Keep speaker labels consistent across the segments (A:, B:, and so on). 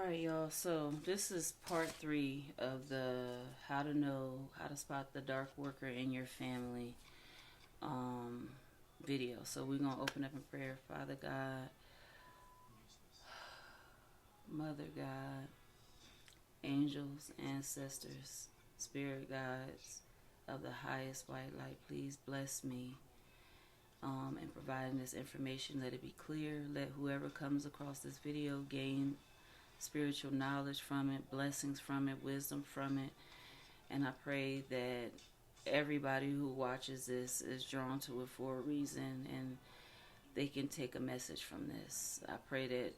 A: Alright, y'all. So this is part 3 of the how to spot the dark worker in your family um, video. So we're gonna open up in prayer. Father God, Mother God, angels, ancestors, spirit guides of the highest white light, please bless me in providing this information. Let it be clear. Let whoever comes across this video gain spiritual knowledge from it, blessings from it, wisdom from it. And I pray that everybody who watches this is drawn to it for a reason and they can take a message from this. I pray that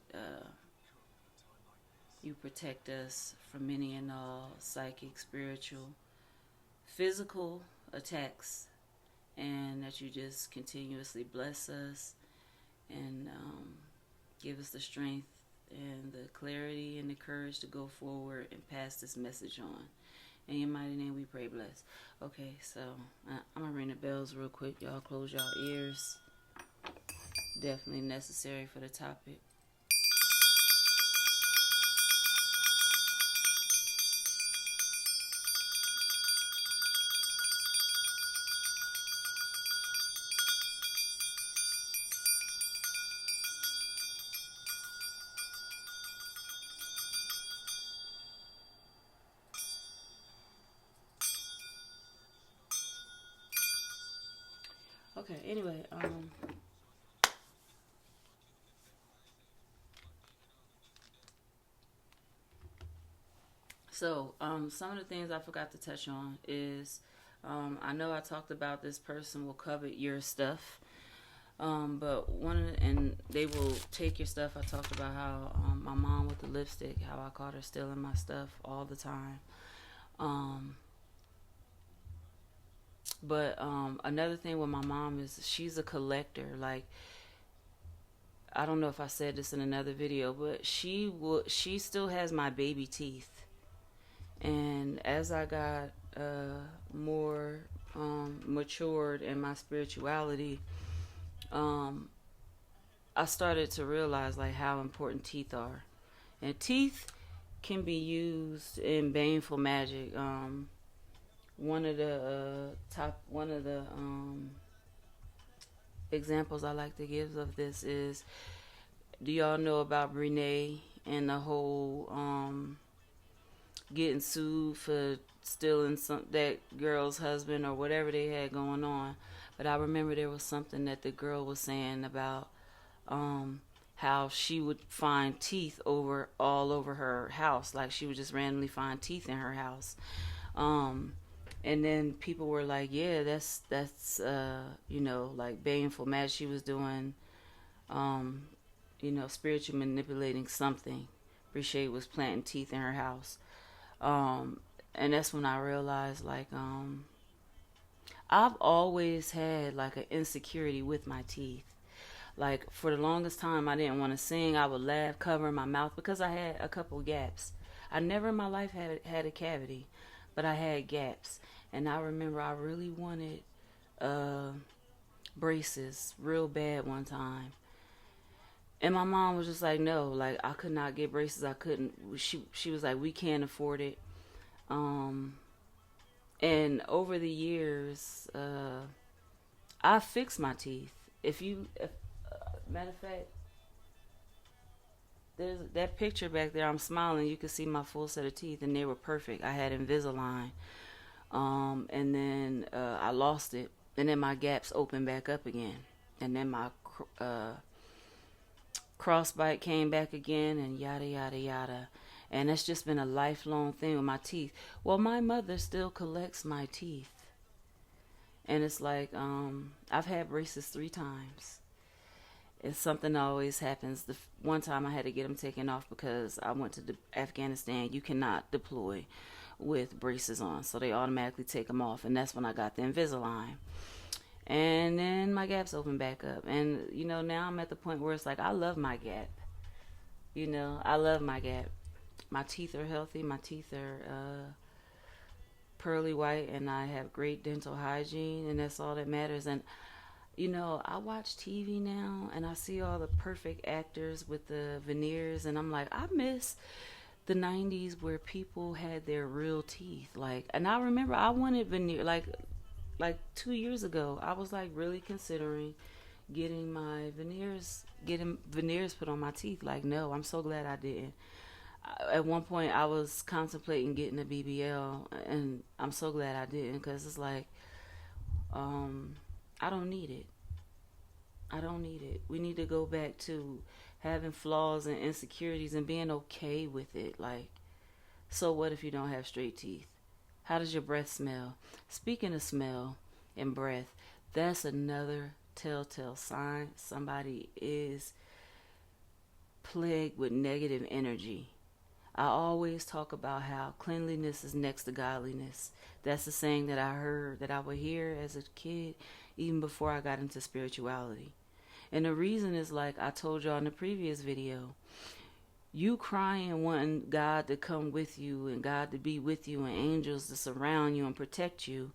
A: you protect us from any and all psychic, spiritual, physical attacks, and that you just continuously bless us and give us the strength and the clarity and the courage to go forward and pass this message on. In your mighty name we pray, bless. Okay, so I'm gonna ring the bells real quick. Y'all close y'all ears. Definitely necessary for the topic. Okay, anyway, some of the things I forgot to touch on is, I know I talked about this person will covet your stuff, but and they will take your stuff. I talked about how my mom with the lipstick, how I caught her stealing my stuff all the time. Um, but another thing with my mom is she's a collector. Like, I don't know if I said this in another video, but she still has my baby teeth. And as I got more matured in my spirituality, I started to realize like how important teeth are. And teeth can be used in baneful magic. One of the examples I like to give of this is, do y'all know about Brene and the whole getting sued for stealing that girl's husband or whatever they had going on? But I remember there was something that the girl was saying about how she would find teeth all over her house. Like, she would just randomly find teeth in her house. And then people were like, yeah, that's like baneful magic. She was doing spiritual manipulating something. Brene was planting teeth in her house. And that's when I realized, like, I've always had like an insecurity with my teeth. Like, for the longest time, I didn't want to sing. I would laugh, covering my mouth because I had a couple gaps. I never in my life had a cavity, but I had gaps. And I remember I really wanted braces real bad one time. And my mom was just like, no, like, I could not get braces. I couldn't. She was like, we can't afford it. And over the years, I fixed my teeth. Matter of fact, there's that picture back there. I'm smiling. You can see my full set of teeth, and they were perfect. I had Invisalign, and then I lost it, and then my gaps opened back up again, and then my crossbite came back again, and yada yada yada. And that's just been a lifelong thing with my teeth. Well, my mother still collects my teeth, and it's like, I've had braces 3 times. It's something that always happens. The one time I had to get them taken off because I went to Afghanistan. You cannot deploy with braces on, so they automatically take them off, and that's when I got the Invisalign. And then my gaps opened back up, and now I'm at the point where it's like, I love my gap. I love my gap. My teeth are healthy. My teeth are pearly white, and I have great dental hygiene, and that's all that matters. And I watch TV now, and I see all the perfect actors with the veneers, and I'm like, I miss the 90s where people had their real teeth. Like, and I remember I wanted veneer, like 2 years ago, I was like really considering getting veneers put on my teeth. Like, no, I'm so glad I didn't. At one point, I was contemplating getting a BBL, and I'm so glad I didn't, because it's like, um, I don't need it. I don't need it. We need to go back to having flaws and insecurities and being okay with it. Like, so what if you don't have straight teeth? How does your breath smell? Speaking of smell and breath, that's another telltale sign somebody is plagued with negative energy. I always talk about how cleanliness is next to godliness. That's the saying that I heard, that I would hear as a kid, even before I got into spirituality. And the reason is, like I told y'all in the previous video, you crying wanting God to come with you and God to be with you and angels to surround you and protect you,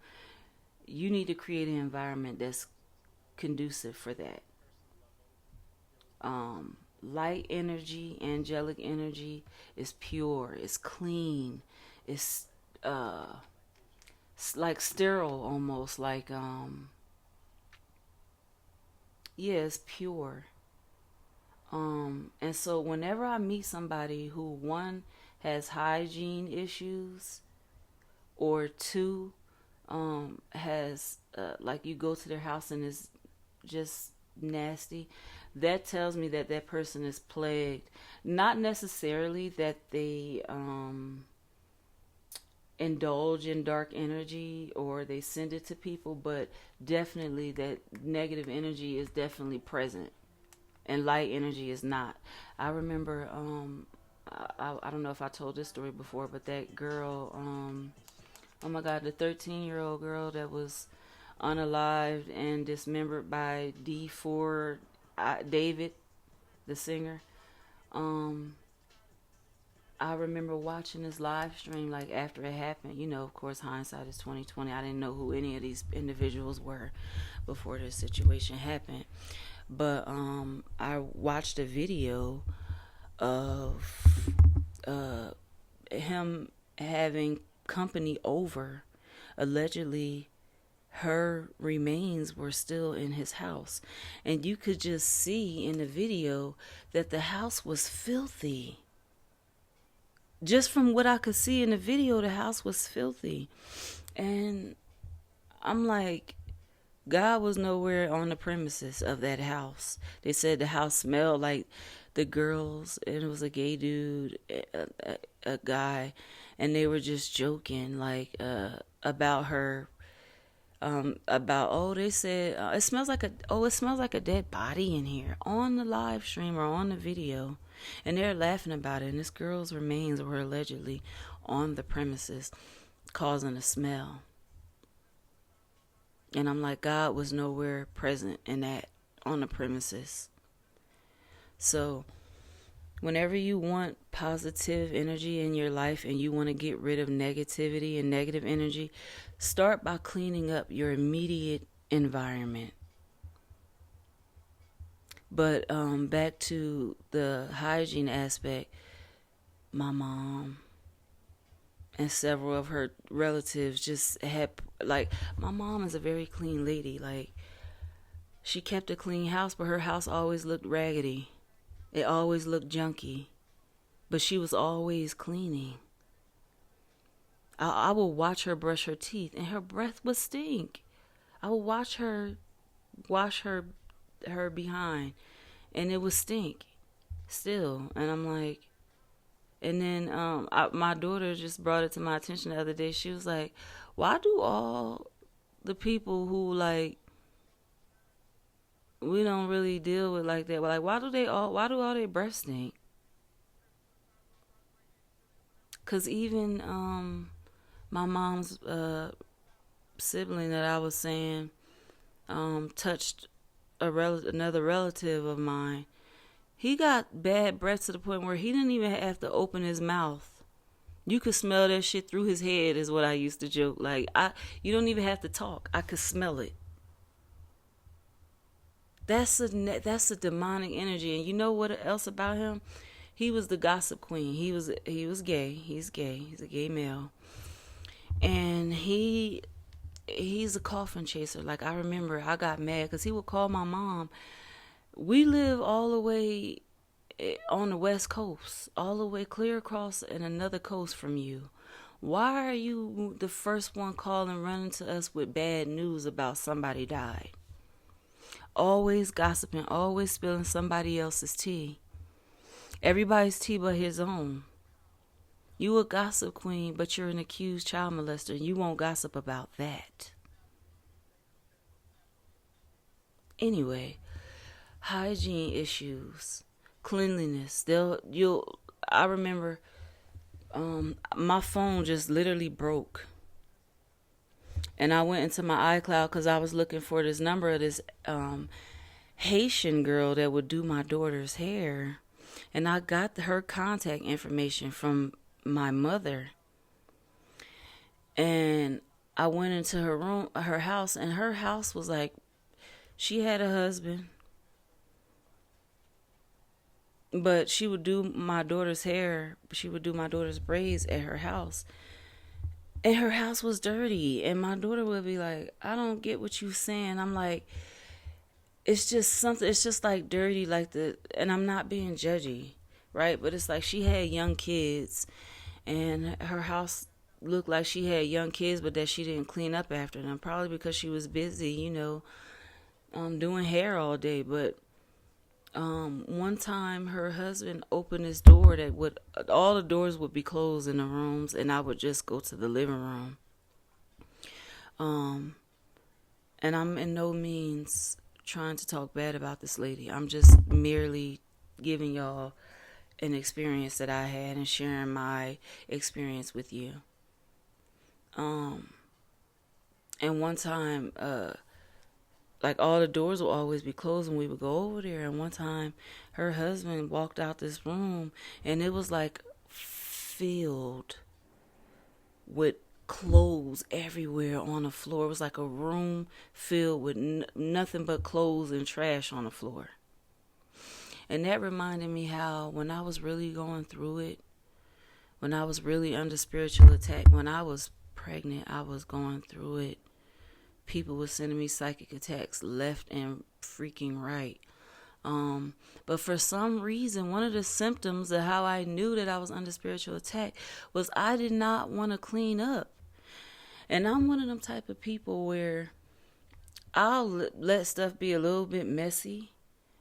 A: you need to create an environment that's conducive for that. Light energy, angelic energy is pure, it's clean, it's like sterile almost, like yeah, it's pure. And so whenever I meet somebody who, one, has hygiene issues, or two, has like, you go to their house and it's just nasty, that tells me that that person is plagued. Not necessarily that they indulge in dark energy or they send it to people, but definitely that negative energy is definitely present and light energy is not. I remember, I don't know if I told this story before, but that girl, oh my God, the 13-year-old girl that was unalived and dismembered by D4 David, the singer. I remember watching this live stream, like, after it happened. You know, of course, hindsight is 2020. I didn't know who any of these individuals were before this situation happened. But I watched a video of him having company over. Allegedly, her remains were still in his house. And you could just see in the video that the house was filthy. Just from what I could see in the video, the house was filthy. And I'm like, God was nowhere on the premises of that house. They said the house smelled like the girls, and it was a gay dude, a guy, and they were just joking, like, about her, about, oh, they said, it smells like a dead body in here, on the live stream or on the video. And they're laughing about it, and this girl's remains were allegedly on the premises, causing a smell. And I'm like, God was nowhere present in that, on the premises. So whenever you want positive energy in your life and you want to get rid of negativity and negative energy, start by cleaning up your immediate environment. But back to the hygiene aspect, my mom and several of her relatives just had, like, my mom is a very clean lady. Like, she kept a clean house, but her house always looked raggedy. It always looked junky. But she was always cleaning. I would watch her brush her teeth, and her breath would stink. I would watch her wash her behind, and it would stink still. And I'm like, and then my daughter just brought it to my attention the other day. She was like, why do all the people who, like, we don't really deal with like that, but, like, why do all their breath stink? Because even my mom's sibling that I was saying touched another relative of mine. He got bad breath to the point where he didn't even have to open his mouth. You could smell that shit through his head, is what I used to joke. Like, you don't even have to talk. I could smell it. That's a demonic energy. And you know what else about him? he was the gossip queen. He was gay. He's gay. He's a gay male. And he's a coffin chaser. Like, I remember I got mad because he would call my mom. We live all the way on the West Coast, all the way clear across in another coast from you. Why are you the first one calling, running to us with bad news about somebody died? Always gossiping, always spilling somebody else's tea. Everybody's tea but his own. You a gossip queen, but you're an accused child molester, and you won't gossip about that. Anyway, hygiene issues, cleanliness. I remember my phone just literally broke. And I went into my iCloud because I was looking for this number of this Haitian girl that would do my daughter's hair. And I got her contact information from my mother. And I went into her house, and her house was like, she had a husband, but she would do my daughter's hair. She would do my daughter's braids at her house. And her house was dirty. And my daughter would be like, I don't get what you're saying. I'm like, it's just something, it's just like dirty, and I'm not being judgy, right? But it's like she had young kids, and her house looked like she had young kids, but that she didn't clean up after them. Probably because she was busy, doing hair all day. But one time her husband opened his door all the doors would be closed in the rooms, and I would just go to the living room. And I'm in no means trying to talk bad about this lady. I'm just merely giving y'all an experience that I had and sharing my experience with you. And one time, like, all the doors will always be closed and we would go over there. And one time her husband walked out this room, and it was like filled with clothes everywhere on the floor. It was like a room filled with nothing but clothes and trash on the floor. And that reminded me how when I was really going through it, when I was really under spiritual attack, when I was pregnant, I was going through it. People were sending me psychic attacks left and freaking right. But for some reason, one of the symptoms of how I knew that I was under spiritual attack was I did not want to clean up. And I'm one of them type of people where I'll let stuff be a little bit messy,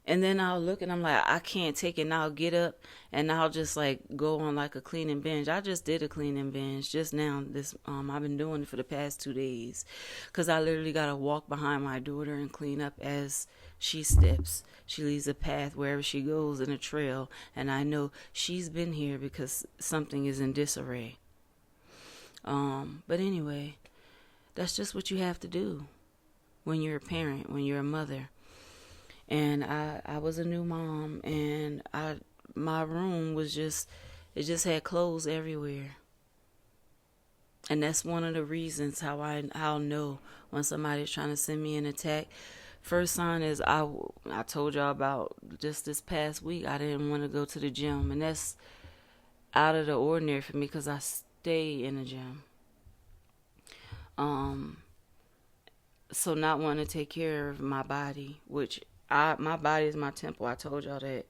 A: and then I'll look and I'm like, I can't take it, and I'll get up and I'll just like go on like a cleaning binge. I just did a cleaning binge just now. I've been doing it for the past 2 days because I literally got to walk behind my daughter and clean up as she steps. She leaves a path wherever she goes in a trail, and I know she's been here because something is in disarray. But anyway, that's just what you have to do when you're a parent, when you're a mother. And I was a new mom, and my room was it just had clothes everywhere. And that's one of the reasons how I'll know when somebody's trying to send me an attack. First sign is I told y'all about just this past week, I didn't want to go to the gym. And that's out of the ordinary for me because I stay in the gym. So not wanting to take care of my body, which my body is my temple. I told y'all that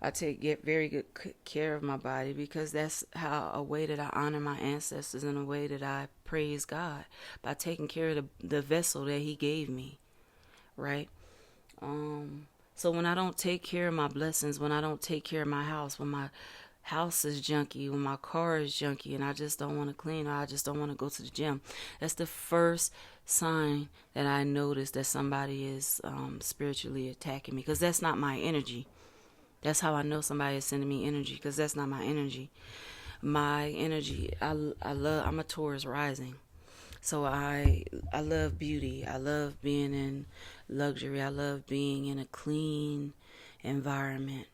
A: I get very good care of my body because that's a way that I honor my ancestors and a way that I praise God by taking care of the vessel that He gave me, right? So when I don't take care of my blessings, when I don't take care of my house, when my house is junky, when my car is junky, and I just don't want to clean, or I just don't want to go to the gym, that's the first sign that I notice that somebody is spiritually attacking me, because that's not my energy. That's how I know somebody is sending me energy, because that's not my energy. My energy, I'm a Taurus rising, so I love beauty. I love being in luxury. I love being in a clean environment,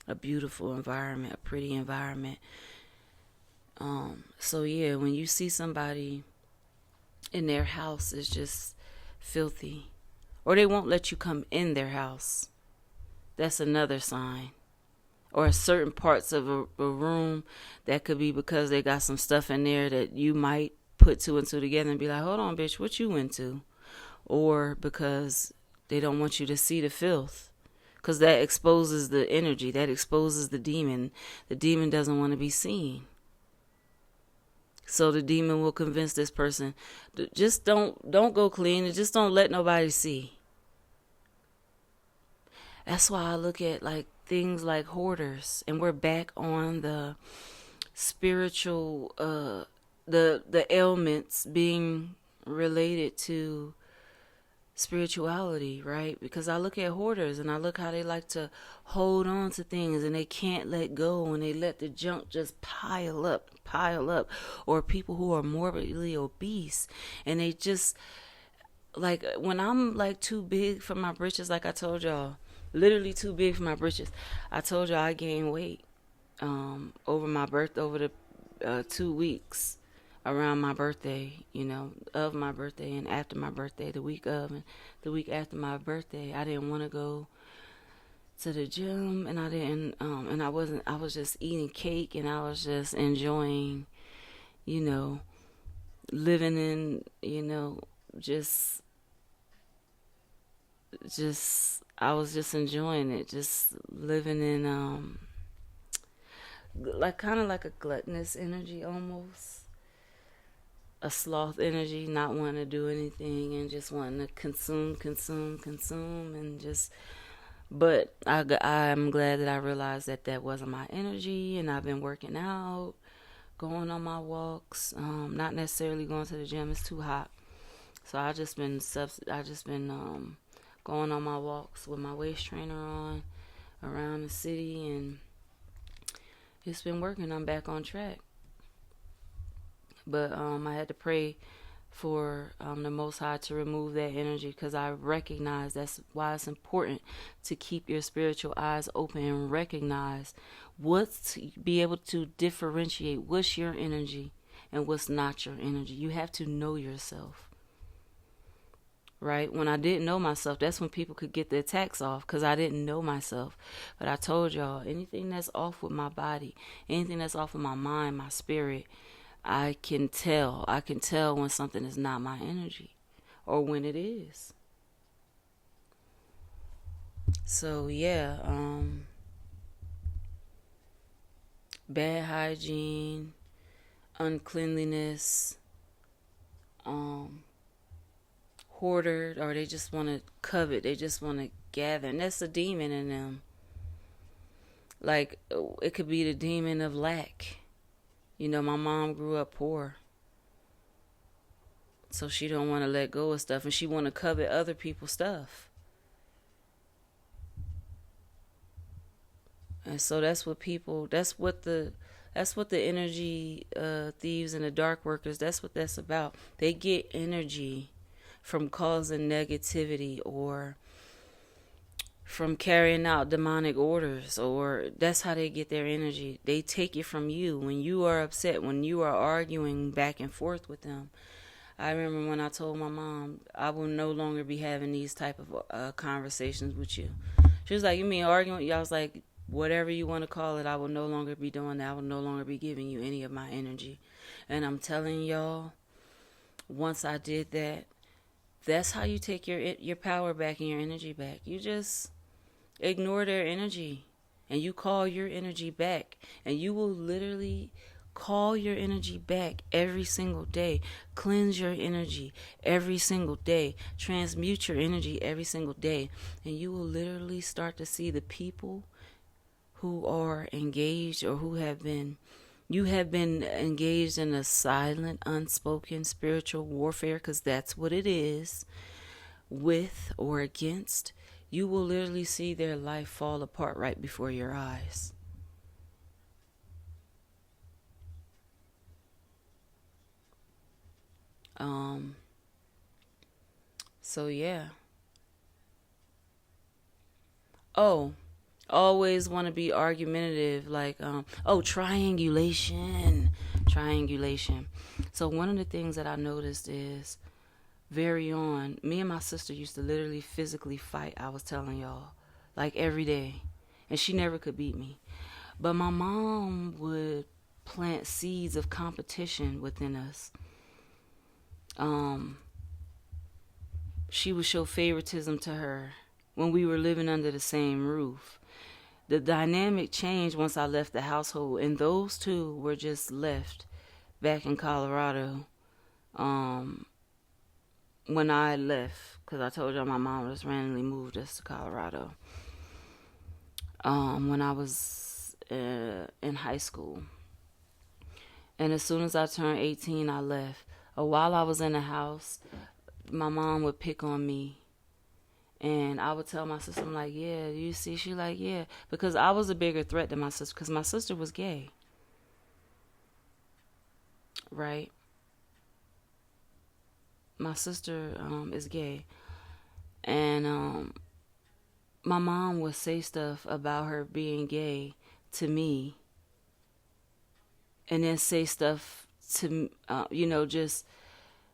A: a beautiful environment, a pretty environment. So yeah, when you see somebody in their house is just filthy, or they won't let you come in their house, that's another sign. or certain parts of a room. That could be because they got some stuff in there that you might put two and two together and be like, hold on, bitch, what you into? Or because they don't want you to see the filth. Because that exposes the energy, that exposes the demon. The demon doesn't want to be seen. So the demon will convince this person, just don't go clean, and just don't let nobody see. That's why I look at like things like hoarders, and we're back on the spiritual, the ailments being related to spirituality, right? Because I look at hoarders and I look how they like to hold on to things and they can't let go, and they let the junk just pile up. Or people who are morbidly obese, and they just, like, when I'm like too big for my britches, like I told y'all, literally too big for my britches. I told y'all I gained weight over the 2 weeks around my birthday, of my birthday and after my birthday, the week of and the week after my birthday. I didn't want to go to the gym, and I didn't, and I was just eating cake, and I was just enjoying, living in, just, I was just enjoying it, just living in, like kind of like a gluttonous energy almost. A sloth energy, not wanting to do anything and just wanting to consume, and just. But I'm glad that I realized that wasn't my energy, and I've been working out, going on my walks, not necessarily going to the gym. It's too hot, so I just been going on my walks with my waist trainer on around the city, and it's been working. I'm back on track. But I had to pray for the Most High to remove that energy, because I recognize that's why it's important to keep your spiritual eyes open and recognize be able to differentiate what's your energy and what's not your energy. You have to know yourself. Right? When I didn't know myself, that's when people could get the attacks off, because I didn't know myself. But I told y'all, anything that's off with my body, anything that's off with my mind, my spirit, I can tell when something is not my energy, or when it is. So yeah, bad hygiene, uncleanliness, hoarded, or they just want to covet, they just want to gather, and that's a demon in them. Like, it could be the demon of lack. My mom grew up poor, so she don't want to let go of stuff, and she want to covet other people's stuff. And so that's what the energy thieves and the dark workers, that's what that's about. They get energy from causing negativity, or from carrying out demonic orders, or that's how they get their energy. They take it from you when you are upset, when you are arguing back and forth with them. I remember when I told my mom, I will no longer be having these type of conversations with you. She was like, you mean arguing? I was like, whatever you want to call it, I will no longer be doing that. I will no longer be giving you any of my energy. And I'm telling y'all, once I did that, that's how you take your power back and your energy back. You just ignore their energy, and you call your energy back, and you will literally call your energy back every single day. Cleanse your energy every single day. Transmute your energy every single day, and you will literally start to see the people who are engaged, or you have been engaged in a silent, unspoken spiritual warfare, because that's what it is, with or against. You will literally see their life fall apart right before your eyes. So yeah. Oh, always want to be argumentative, like, triangulation. So one of the things that I noticed is, me and my sister used to literally physically fight, I was telling y'all, like every day. And she never could beat me. But my mom would plant seeds of competition within us. Um, she would show favoritism to her when we were living under the same roof. The dynamic changed once I left the household, and those two were just left back in Colorado. Um, when I left, because I told y'all my mom just randomly moved us to Colorado. When I was in high school, and as soon as I turned 18, I left. While I was in the house, my mom would pick on me. And I would tell my sister, I'm like, yeah, you see? She like, yeah. Because I was a bigger threat than my sister, because my sister was gay. Right? My sister is gay. And my mom would say stuff about her being gay to me. And then say stuff to, just,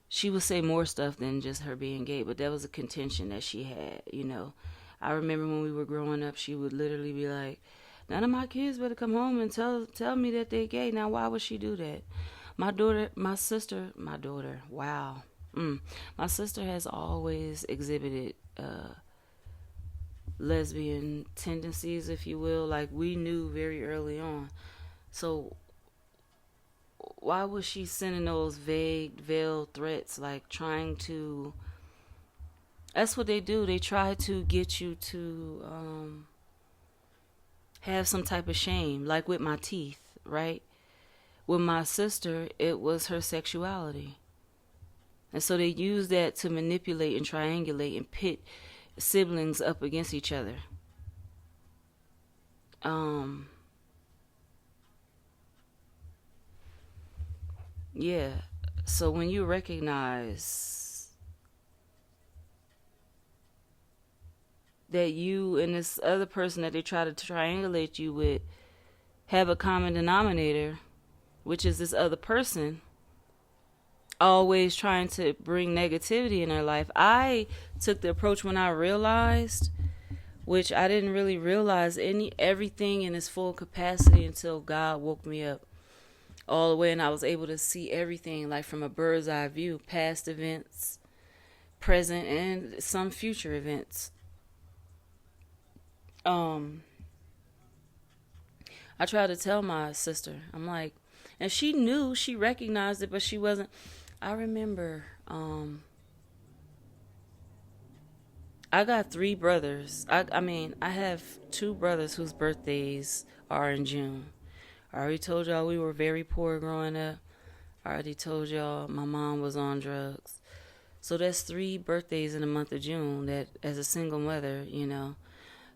A: she would say more stuff than just her being gay, but that was a contention that she had. I remember when we were growing up, she would literally be like, none of my kids better come home and tell me that they're gay. Now, why would she do that? My daughter, wow. My sister has always exhibited lesbian tendencies, if you will, like we knew very early on. So why was she sending those vague, veiled threats, like trying to... That's what they do. They try to get you to have some type of shame, like with my teeth, right? With my sister, it was her sexuality. And so they use that to manipulate and triangulate and pit siblings up against each other. Yeah. So when you recognize that you and this other person that they try to triangulate you with have a common denominator, which is this other person always trying to bring negativity in their life, I took the approach when I realized, which I didn't really realize everything in its full capacity until God woke me up all the way, and I was able to see everything like from a bird's eye view, past events, present, and some future events. I tried to tell my sister, I'm like, and she knew, she recognized it, but she wasn't. I remember, I got 3 brothers. I have 2 brothers whose birthdays are in June. I already told y'all we were very poor growing up. I already told y'all my mom was on drugs. So that's 3 birthdays in the month of June that as a single mother,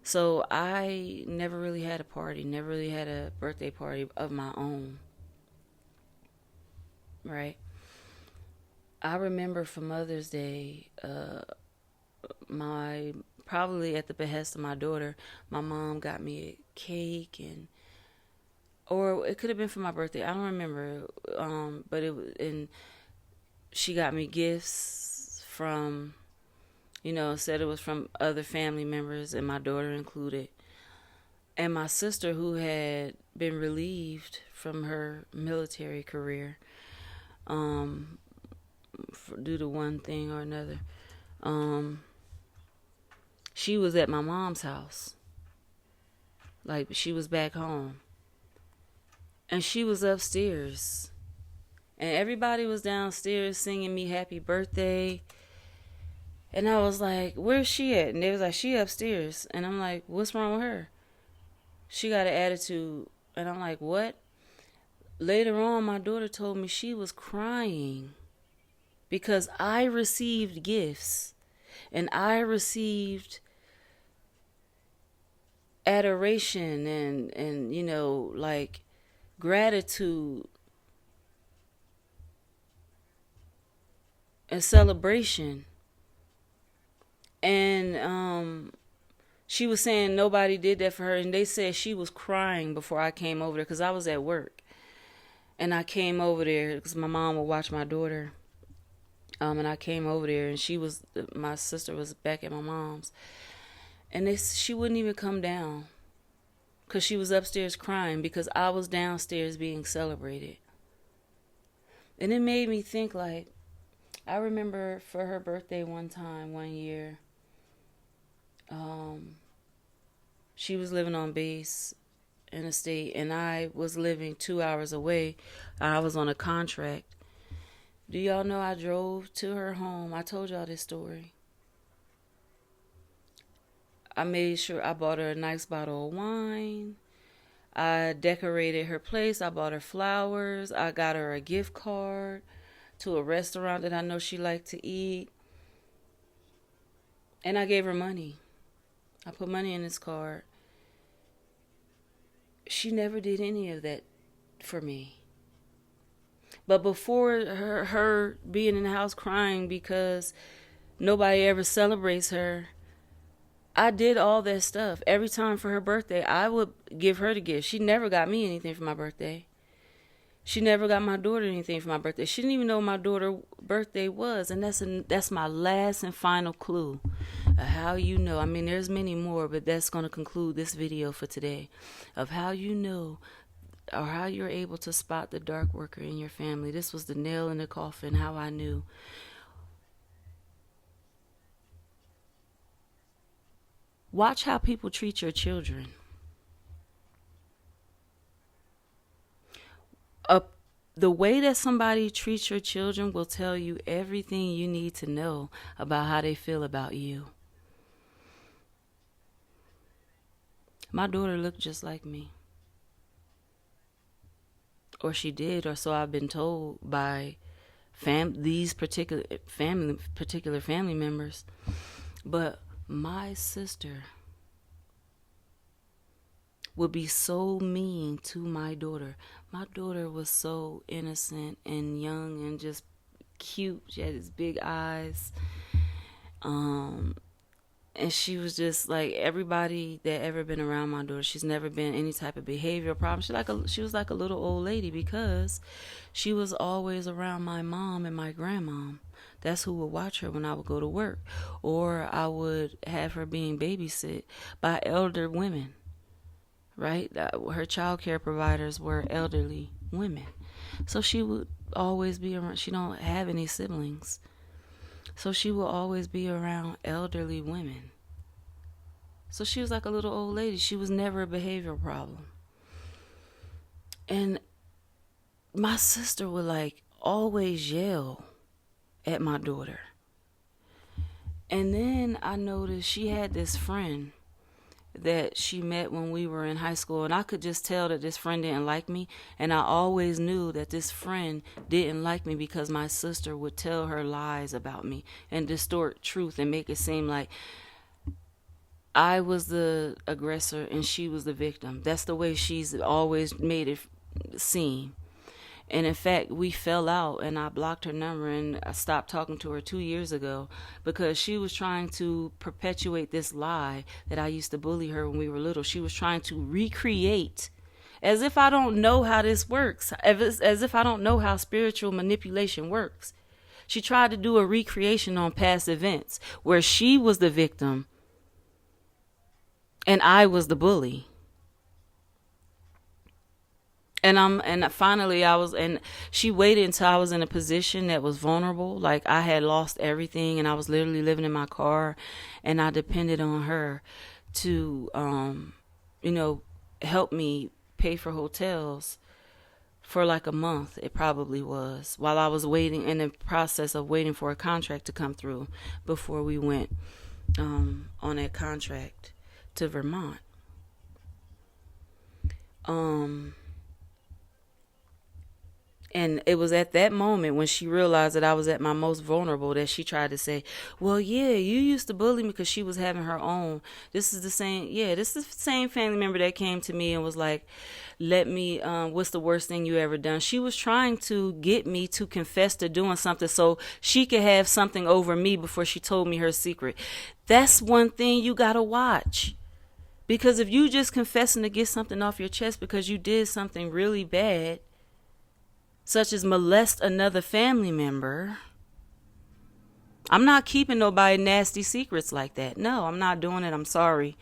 A: So I never really had a party, never really had a birthday party of my own. Right? I remember for Mother's Day, probably at the behest of my daughter, my mom got me a cake or it could have been for my birthday. I don't remember. But and she got me gifts from, said it was from other family members and my daughter included. And my sister, who had been relieved from her military career, due to one thing or another, she was at my mom's house. Like, she was back home. And she was upstairs. And everybody was downstairs singing me happy birthday. And I was like, where's she at? And they was like, she upstairs. And I'm like, what's wrong with her? She got an attitude. And I'm like, what? Later on, my daughter told me she was crying because I received gifts and I received adoration and like gratitude and celebration. And she was saying nobody did that for her, and they said she was crying before I came over there because I was at work. And I came over there because my mom would watch my daughter. And I came over there, and my sister was back at my mom's. And she wouldn't even come down because she was upstairs crying because I was downstairs being celebrated. And it made me think, like, I remember for her birthday one year, she was living on base in a state, and I was living 2 hours away. I was on a contract. Do y'all know I drove to her home? I told y'all this story. I made sure I bought her a nice bottle of wine. I decorated her place. I bought her flowers. I got her a gift card to a restaurant that I know she liked to eat. And I gave her money. I put money in this card. She never did any of that for me. But before her being in the house crying because nobody ever celebrates her, I did all that stuff. Every time for her birthday, I would give her the gift. She never got me anything for my birthday. She never got my daughter anything for my birthday. She didn't even know my daughter's birthday was. And that's my last and final clue of how you know. I mean, there's many more, but that's going to conclude this video for today of how you know or how you're able to spot the dark worker in your family. This was the nail in the coffin, how I knew. Watch how people treat your children. The way that somebody treats your children will tell you everything you need to know about how they feel about you. My daughter looked just like me. Or she did, or so I've been told by these particular family members. But my sister would be so mean to my daughter. My daughter was so innocent and young and just cute. She had these big eyes. And she was just like everybody that ever been around my daughter. She's never been any type of behavioral problem. She was like a little old lady because she was always around my mom and my grandmom. That's who would watch her when I would go to work. Or I would have her being babysit by elder women, right? Her child care providers were elderly women. So she would always be around. She don't have any siblings. So she will always be around elderly women. So she was like a little old lady. She was never a behavioral problem. And my sister would like always yell at my daughter. And then I noticed she had this friend that she met when we were in high school, and I could just tell that this friend didn't like me, and I always knew that this friend didn't like me because my sister would tell her lies about me and distort truth and make it seem like I was the aggressor and she was the victim. That's the way she's always made it seem. And in fact, we fell out and I blocked her number and I stopped talking to her 2 years ago because she was trying to perpetuate this lie that I used to bully her when we were little. She was trying to recreate, as if I don't know how this works, as if I don't know how spiritual manipulation works. She tried to do a recreation on past events where she was the victim and I was the bully. And finally she waited until I was in a position that was vulnerable. Like I had lost everything and I was literally living in my car and I depended on her to, help me pay for hotels for like a month. It probably was, while I was waiting in the process of waiting for a contract to come through before we went, on that contract to Vermont. And it was at that moment when she realized that I was at my most vulnerable that she tried to say, well, yeah, you used to bully me, because she was having her own. This is the same family member that came to me and was like, what's the worst thing you ever done? She was trying to get me to confess to doing something so she could have something over me before she told me her secret. That's one thing you got to watch. Because if you just confessing to get something off your chest because you did something really bad, such as molest another family member, I'm not keeping nobody nasty secrets like that. No, I'm not doing it. I'm sorry.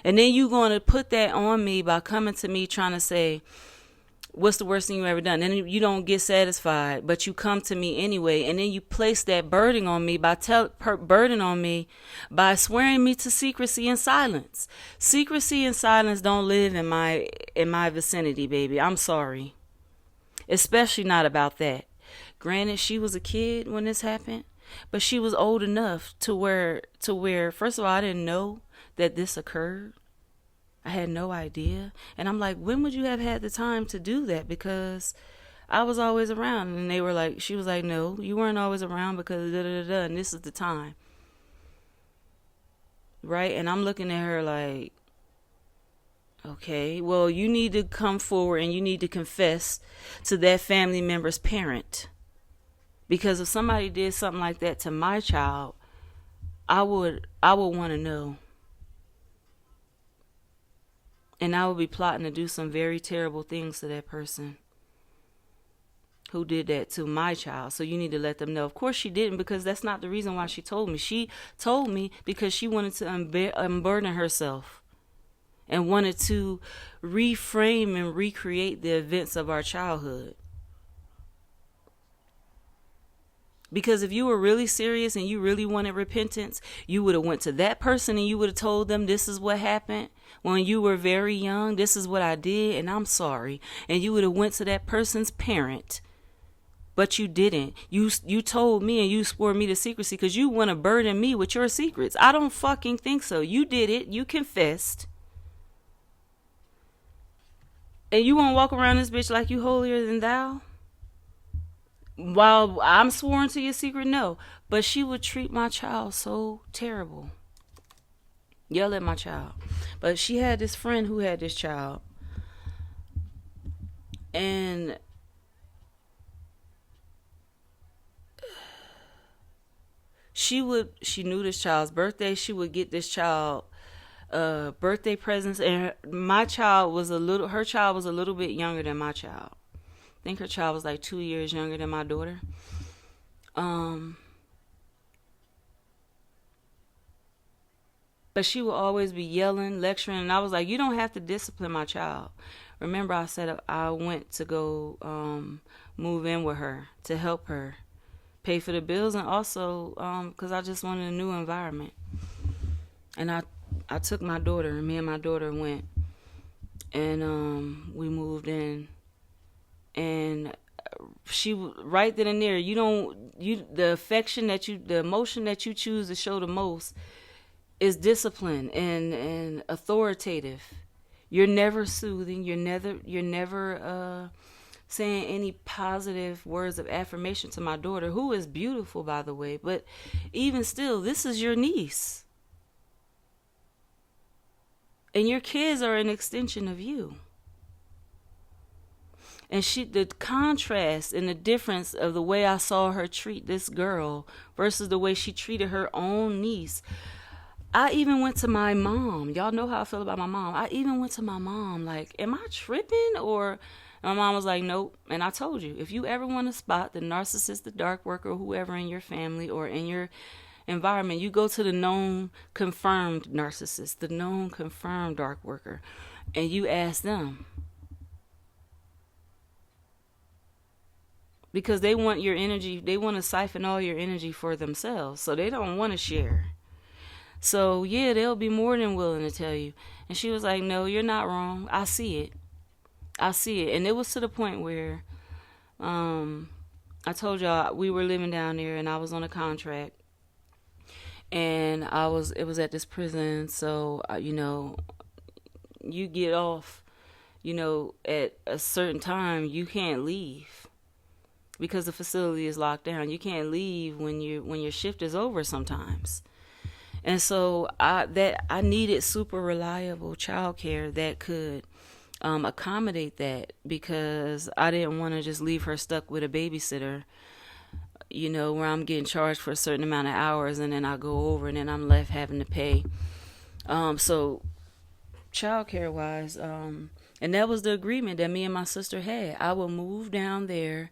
A: And then you going to put that on me by coming to me trying to say, what's the worst thing you ever done? And you don't get satisfied, but you come to me anyway, and then you place that burden on me by swearing me to secrecy and silence. Secrecy and silence don't live in my vicinity, baby. I'm sorry. Especially not about that. Granted, she was a kid when this happened, but she was old enough to where first of all, I didn't know that this occurred. I had no idea. And I'm like, when would you have had the time to do that? Because I was always around. And she was like, no, you weren't always around because da da da da, and this is the time. Right? And I'm looking at her like, okay, well, you need to come forward and you need to confess to that family member's parent. Because if somebody did something like that to my child, I would want to know. And I would be plotting to do some very terrible things to that person who did that to my child. So you need to let them know. Of course she didn't, because that's not the reason why she told me. She told me because she wanted to unburden herself and wanted to reframe and recreate the events of our childhood. Because if you were really serious and you really wanted repentance, you would have went to that person and you would have told them, this is what happened when you were very young. This is what I did, and I'm sorry. And you would have went to that person's parent. But you didn't. You told me and you swore me to secrecy because you want to burden me with your secrets. I don't fucking think so. You did it. You confessed. And you want to walk around this bitch like you holier than thou? While I'm sworn to your secret, no. But she would treat my child so terrible. Yell at my child. But she had this friend who had this child. And she knew this child's birthday. She would get this child birthday presents. And her child was a little bit younger than my child. I think her child was like 2 years younger than my daughter. But she would always be yelling, lecturing, and I was like, you don't have to discipline my child. Remember, I said I went to go move in with her to help her pay for the bills, and also because I just wanted a new environment. And I took my daughter, and me and my daughter went, and we moved in. And she right then and there, the affection the emotion that you choose to show the most is discipline and authoritative. You're never soothing. You're never saying any positive words of affirmation to my daughter, who is beautiful, by the way. But even still, this is your niece, and your kids are an extension of you. And the contrast and the difference of the way I saw her treat this girl versus the way she treated her own niece. I even went to my mom. Y'all know how I feel about my mom. I even went to my mom like, am I tripping? And my mom was like, nope. And I told you, if you ever want to spot the narcissist, the dark worker, or whoever in your family or in your environment, you go to the known confirmed narcissist, the known confirmed dark worker, and you ask them. Because they want your energy, they want to siphon all your energy for themselves. So they don't want to share. So yeah, they'll be more than willing to tell you. And she was like, no, you're not wrong. I see it. And it was to the point where I told y'all we were living down there and I was on a contract. And it was at this prison. So, you get off, at a certain time, you can't leave. Because the facility is locked down. You can't leave when your shift is over sometimes. And so I needed super reliable childcare that could accommodate that, because I didn't want to just leave her stuck with a babysitter, where I'm getting charged for a certain amount of hours and then I go over and then I'm left having to pay. So childcare wise, and that was the agreement that me and my sister had. I will move down there,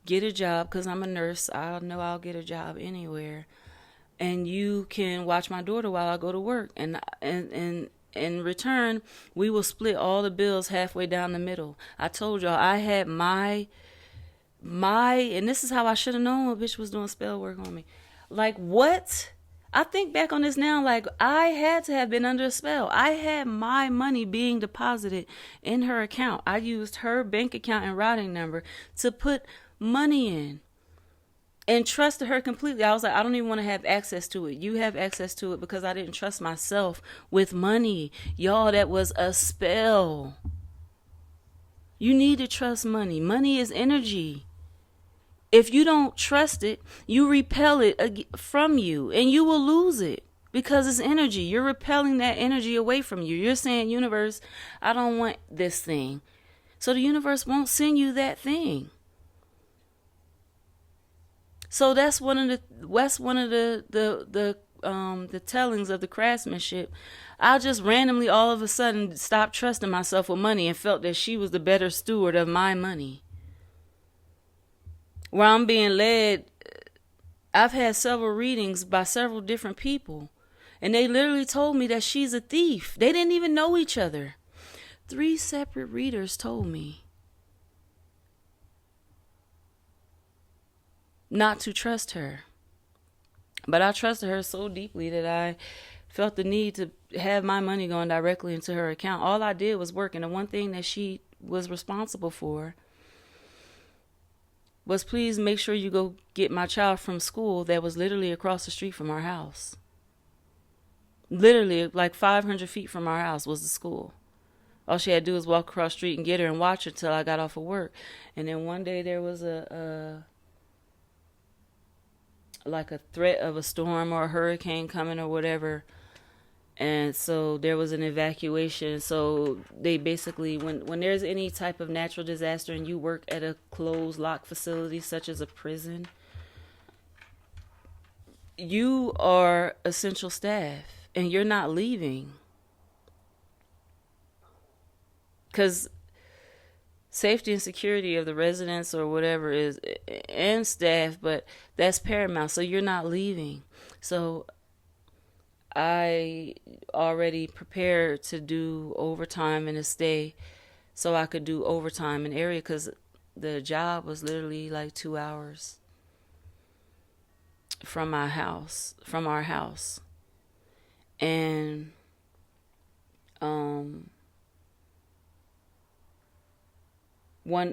A: get a job, because I'm a nurse. I know I'll get a job anywhere. And you can watch my daughter while I go to work. And in return, we will split all the bills halfway down the middle. I told y'all I had and this is how I should have known a bitch was doing spell work on me. Like, what? I think back on this now, like, I had to have been under a spell. I had my money being deposited in her account. I used her bank account and routing number to put money in and trusted her completely. I was like, I don't even want to have access to it. You have access to it, because I didn't trust myself with money. Y'all, that was a spell. You need to trust money. Money is energy. If you don't trust it, you repel it from you, and you will lose it, because it's energy. You're repelling that energy away from you. You're saying, universe, I don't want this thing. So the universe won't send you that thing. So that's one of the tellings of the craftsmanship. I just randomly all of a sudden stopped trusting myself with money and felt that she was the better steward of my money. Where I'm being led, I've had several readings by several different people, and they literally told me that she's a thief. They didn't even know each other. 3 separate readers told me not to trust her. But I trusted her so deeply that I felt the need to have my money going directly into her account. All I did was work, and the one thing that she was responsible for was, please make sure you go get my child from school that was literally across the street from our house. Literally, like 500 feet from our house was the school. All she had to do was walk across the street and get her and watch her till I got off of work. And then one day there was a threat of a storm or a hurricane coming or whatever. And so there was an evacuation. So they basically, when there's any type of natural disaster and you work at a closed lock facility such as a prison, you are essential staff and you're not leaving. Because safety and security of the residents or whatever is, and staff, but that's paramount. So you're not leaving. So I already prepared to do overtime and to stay so I could do overtime in the area, because the job was literally like 2 hours from our house. And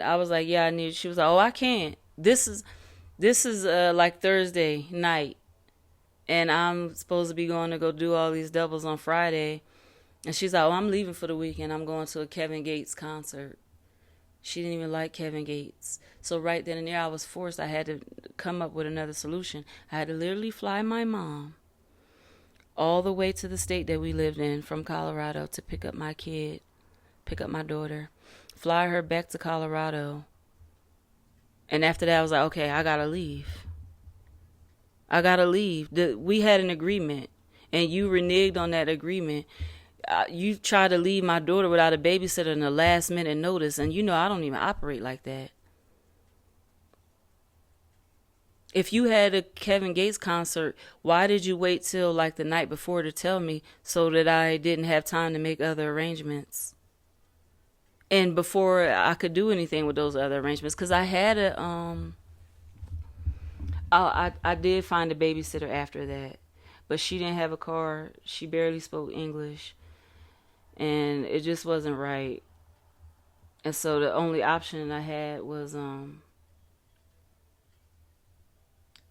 A: I was like, yeah, I need. She was like, oh, I can't. This is like Thursday night, and I'm supposed to be going to go do all these doubles on Friday. And she's like, oh, I'm leaving for the weekend. I'm going to a Kevin Gates concert. She didn't even like Kevin Gates. So right then and there, I was forced. I had to come up with another solution. I had to literally fly my mom all the way to the state that we lived in from Colorado to pick up my kid, pick up my daughter, fly her back to Colorado. And after that, I was like, okay, I got to leave. We had an agreement, and you reneged on that agreement. You tried to leave my daughter without a babysitter in the last minute notice, and you know I don't even operate like that. If you had a Kevin Gates concert, why did you wait till like the night before to tell me so that I didn't have time to make other arrangements? And before I could do anything with those other arrangements, because I had I did find a babysitter after that, but she didn't have a car. She barely spoke English, and it just wasn't right. And so the only option I had was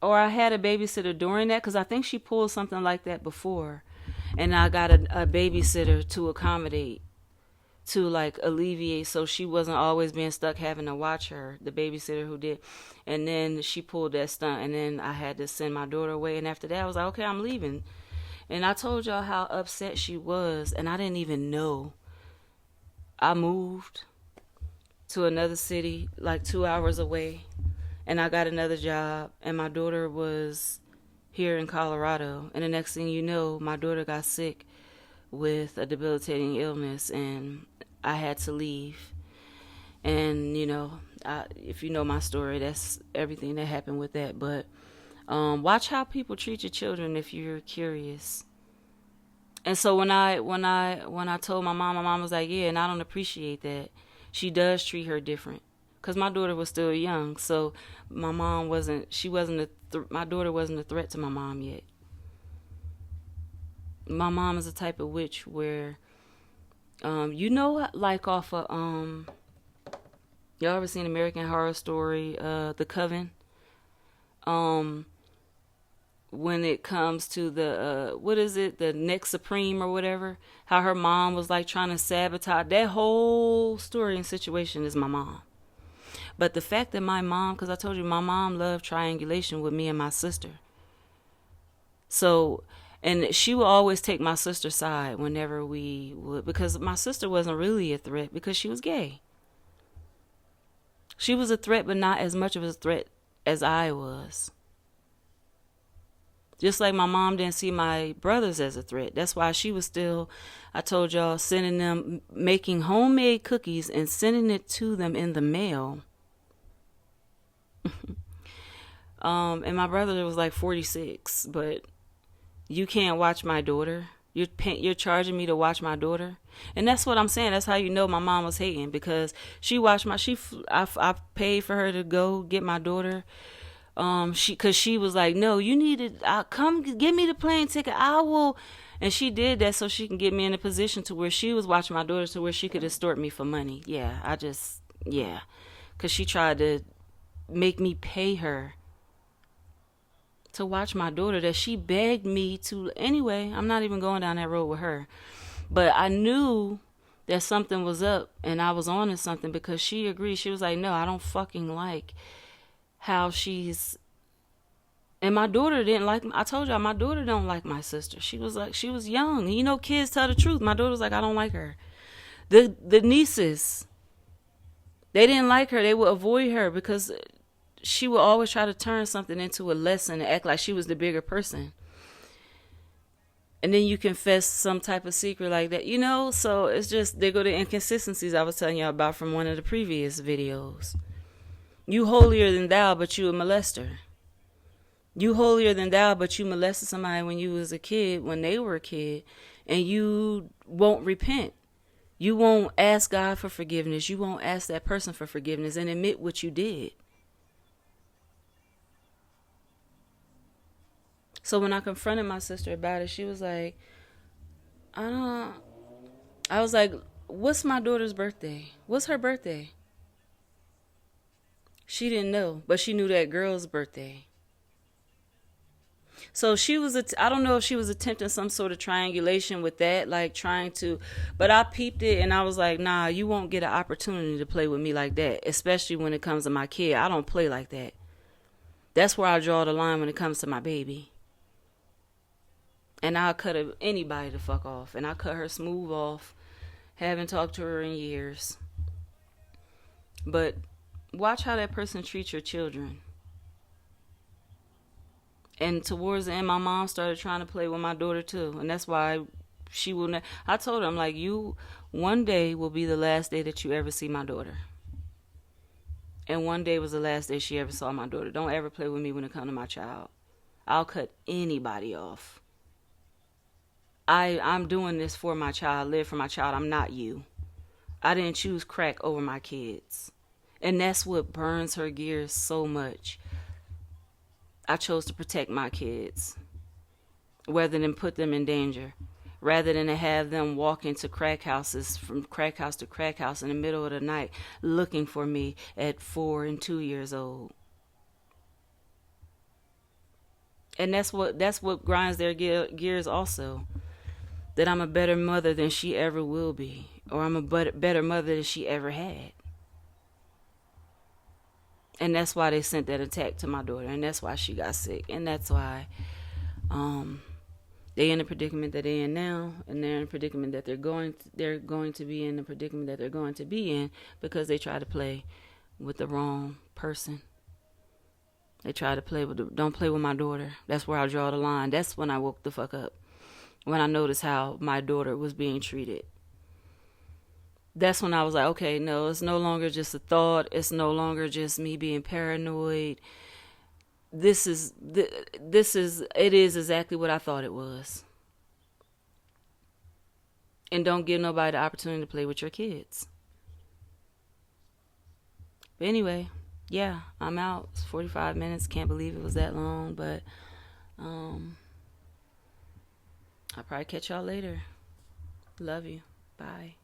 A: or I had a babysitter during that, because I think she pulled something like that before, and I got a babysitter to accommodate, to like alleviate, so she wasn't always being stuck having to watch her, the babysitter who did. And then she pulled that stunt, and then I had to send my daughter away. And after that, I was like, okay, I'm leaving. And I told y'all how upset she was, and I didn't even know. I moved to another city like 2 hours away, and I got another job, and my daughter was here in Colorado. And the next thing you know, my daughter got sick with a debilitating illness, and I had to leave. And you know, if you know my story, that's everything that happened with that. But watch how people treat your children if you're curious. And so when I told my mom was like, yeah, and I don't appreciate that. She does treat her different. Cause my daughter was still young, so my mom wasn't. She wasn't my daughter wasn't a threat to my mom yet. My mom is the type of witch where, like off of y'all ever seen American Horror Story, The Coven? Um, when it comes to the what is it, the Next Supreme or whatever, how her mom was like trying to sabotage that whole story and situation is my mom. But the fact that my mom, because I told you my mom loved triangulation with me and my sister. So, and she would always take my sister's side whenever we would, because my sister wasn't really a threat because she was gay. She was a threat, but not as much of a threat as I was. Just like my mom didn't see my brothers as a threat. That's why she was still, I told y'all, sending them, making homemade cookies and sending it to them in the mail. And my brother was like 46, but you can't watch my daughter. You're charging me to watch my daughter. And that's what I'm saying. That's how you know my mom was hating, because she watched I paid for her to go get my daughter. Cause she was like, no, you need to come give me the plane ticket. I will. And she did that so she can get me in a position to where she was watching my daughter to where she could extort me for money. Yeah, cause she tried to make me pay her to watch my daughter that she begged me to. Anyway, I'm not even going down that road with her. But I knew that something was up and I was on to something, because she agreed. She was like, no, I don't fucking like how she's. And my daughter didn't like. I told y'all my daughter don't like my sister. She was like, she was young. You know, kids tell the truth. My daughter was like, I don't like her. The nieces, they didn't like her. They would avoid her because she would always try to turn something into a lesson and act like she was the bigger person. And then you confess some type of secret like that, you know? So it's just, they go to inconsistencies I was telling y'all about from one of the previous videos. You holier than thou, but you a molester. You holier than thou, but you molested somebody when you was a kid, when they were a kid, and you won't repent. You won't ask God for forgiveness. You won't ask that person for forgiveness and admit what you did. So when I confronted my sister about it, she was like, I was like, what's my daughter's birthday? What's her birthday? She didn't know, but she knew that girl's birthday. So she was, I don't know if she was attempting some sort of triangulation with that, like trying to, but I peeped it and I was like, nah, you won't get an opportunity to play with me like that, especially when it comes to my kid. I don't play like that. That's where I draw the line when it comes to my baby. And I'll cut anybody the fuck off. And I cut her smooth off. Haven't talked to her in years. But watch how that person treats your children. And towards the end, my mom started trying to play with my daughter too. And that's why she will I told her, I'm like, one day will be the last day that you ever see my daughter. And one day was the last day she ever saw my daughter. Don't ever play with me when it comes to my child. I'll cut anybody off. I'm doing this for my child, live for my child. I'm not you. I didn't choose crack over my kids. And that's what burns her gears so much. I chose to protect my kids rather than put them in danger. Rather than to have them walk into crack houses, from crack house to crack house in the middle of the night, looking for me at 4 and 2 years old. And that's what grinds their gears also. That I'm a better mother than she ever will be. Or I'm a better mother than she ever had. And that's why they sent that attack to my daughter. And that's why she got sick. And that's why they in the predicament that they're in now. And they're in a predicament that they're going to be in the predicament that they're going to be in. Because they try to play with the wrong person. They try to play with don't play with my daughter. That's where I draw the line. That's when I woke the fuck up. When I noticed how my daughter was being treated. That's when I was like, okay, no, it's no longer just a thought. It's no longer just me being paranoid. It is exactly what I thought it was. And don't give nobody the opportunity to play with your kids. But anyway, yeah, I'm out. It's 45 minutes. Can't believe it was that long, but um, I'll probably catch y'all later. Love you. Bye.